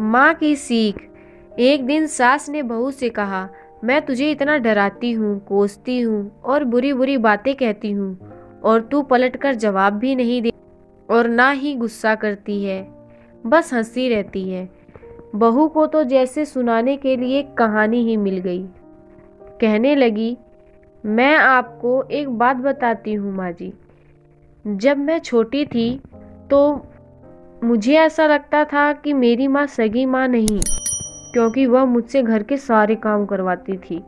माँ की सीख। एक दिन सास ने बहू से कहा, मैं तुझे इतना डराती हूँ, कोसती हूँ और बुरी बुरी बातें कहती हूँ, और तू पलटकर जवाब भी नहीं दे और ना ही गुस्सा करती है, बस हंसती रहती है। बहू को तो जैसे सुनाने के लिए एक कहानी ही मिल गई। कहने लगी, मैं आपको एक बात बताती हूँ माँ जी। जब मैं छोटी थी तो मुझे ऐसा लगता था कि मेरी माँ सगी माँ नहीं, क्योंकि वह मुझसे घर के सारे काम करवाती थी।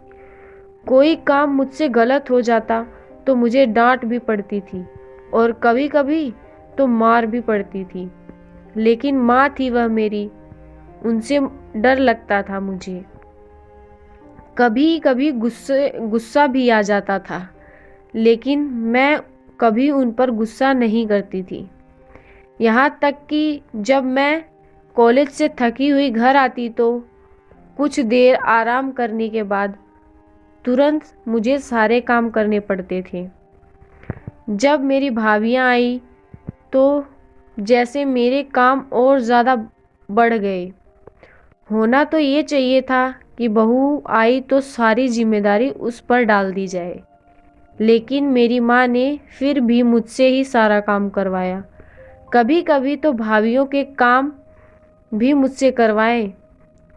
कोई काम मुझसे गलत हो जाता तो मुझे डांट भी पड़ती थी और कभी कभी तो मार भी पड़ती थी। लेकिन माँ थी वह मेरी, उनसे डर लगता था मुझे। कभी कभी गुस्सा भी आ जाता था, लेकिन मैं कभी उन पर गुस्सा नहीं करती थी। यहाँ तक कि जब मैं कॉलेज से थकी हुई घर आती तो कुछ देर आराम करने के बाद तुरंत मुझे सारे काम करने पड़ते थे। जब मेरी भाभियाँ आई तो जैसे मेरे काम और ज़्यादा बढ़ गए। होना तो ये चाहिए था कि बहू आई तो सारी जिम्मेदारी उस पर डाल दी जाए, लेकिन मेरी माँ ने फिर भी मुझसे ही सारा काम करवाया। कभी कभी तो भाभियों के काम भी मुझसे करवाए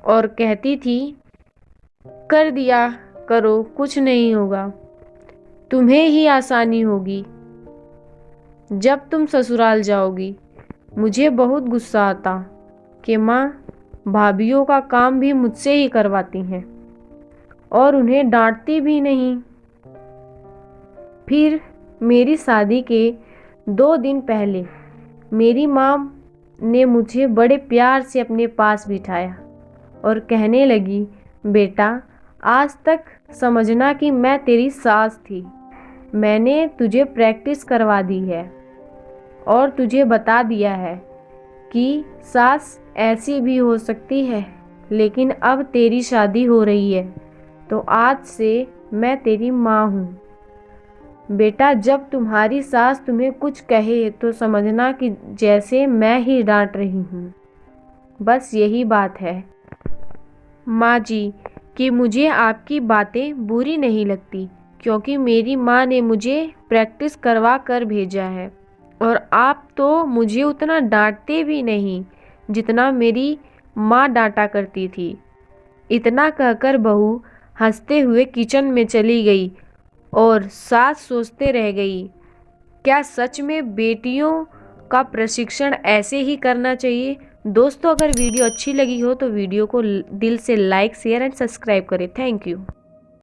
और कहती थी, कर दिया करो, कुछ नहीं होगा, तुम्हें ही आसानी होगी जब तुम ससुराल जाओगी। मुझे बहुत गुस्सा आता कि माँ भाभियों का काम भी मुझसे ही करवाती हैं और उन्हें डांटती भी नहीं। फिर मेरी शादी के 2 दिन पहले मेरी माँ ने मुझे बड़े प्यार से अपने पास बिठाया और कहने लगी, बेटा आज तक समझना कि मैं तेरी सास थी। मैंने तुझे प्रैक्टिस करवा दी है और तुझे बता दिया है कि सास ऐसी भी हो सकती है, लेकिन अब तेरी शादी हो रही है तो आज से मैं तेरी माँ हूँ। बेटा जब तुम्हारी सास तुम्हें कुछ कहे तो समझना कि जैसे मैं ही डांट रही हूँ। बस यही बात है माँ जी कि मुझे आपकी बातें बुरी नहीं लगती, क्योंकि मेरी माँ ने मुझे प्रैक्टिस करवा कर भेजा है और आप तो मुझे उतना डांटते भी नहीं जितना मेरी माँ डांटा करती थी। इतना कहकर बहू हंसते हुए किचन में चली गई और सास सोचते रह गई, क्या सच में बेटियों का प्रशिक्षण ऐसे ही करना चाहिए। दोस्तों अगर वीडियो अच्छी लगी हो तो वीडियो को दिल से लाइक शेयर एंड सब्सक्राइब करें। Thank you.